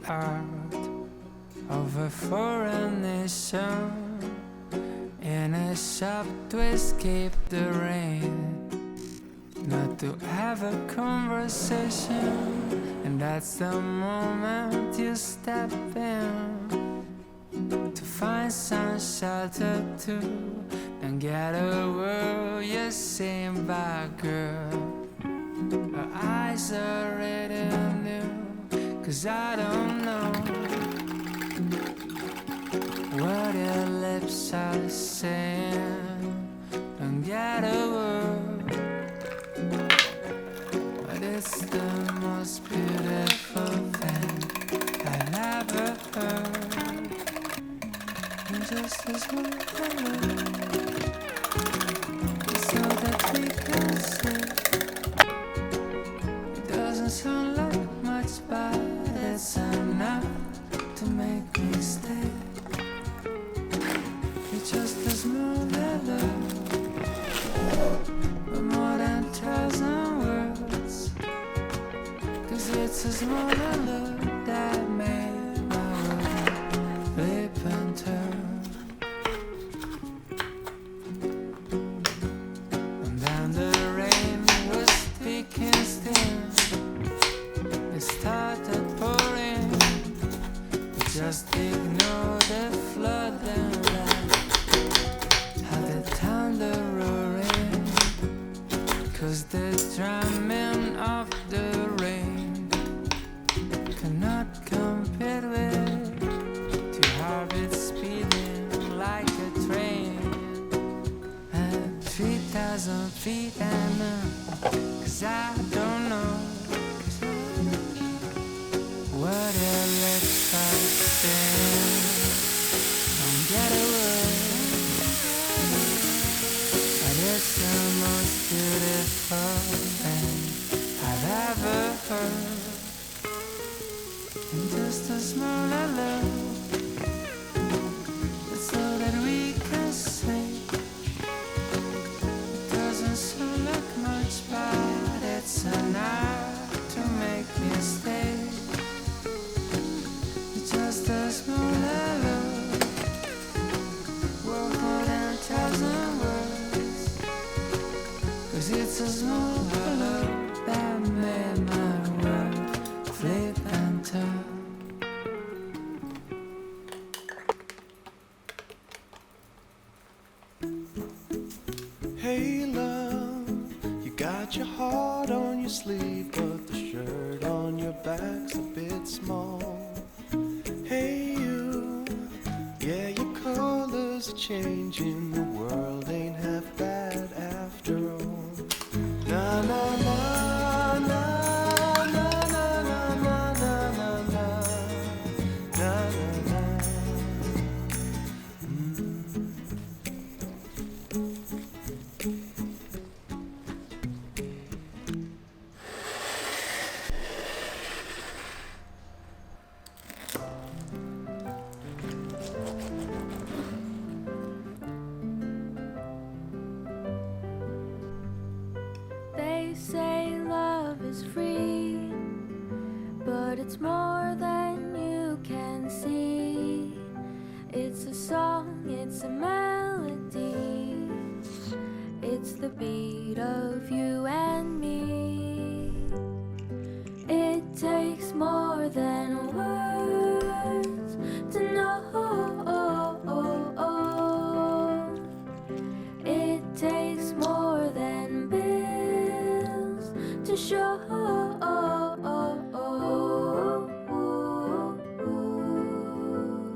heart of a foreign nation in a shop to escape the rain, not to have a conversation. And that's the moment you step in to find some shelter too. Don't get a word you're saying by girl. Her eyes are red and new, 'cause I don't know what your lips are saying. Don't get a word, but it's the most beautiful thing I've ever heard. And just as one color, so that we can see. It doesn't sound like much, but it's enough to make me stay. It's just a small letter, but more than 1,000 words. 'Cause it's a small letter that made my world flip and turn. And then the rain was thick and thin. It started pouring. Just ignore the flood and laugh at the thunder roaring. 'Cause the drumming of the rain cannot compare with two heartbeats speeding like a train at 3,000 feet and 'cause I don't know what your lips are saying. Don't get a word, but it's the most beautiful thing I've ever heard. And just a small love, it's all that we can say. It doesn't sound like much, but it's enough to make me stay. Just a small love, worth more than 1,000 words. 'Cause it's a small love that made my world flip and turn. Hey love, you got your heart on your sleeve, but the shirt on your back's a bit small. Hey you, yeah, your colors are changing, the world ain't half bad after all. Na na na na na na na na na na na na na. They say love is free, but it's more than you can see. It's a song, it's a melody, it's the beat of you and me. It takes more than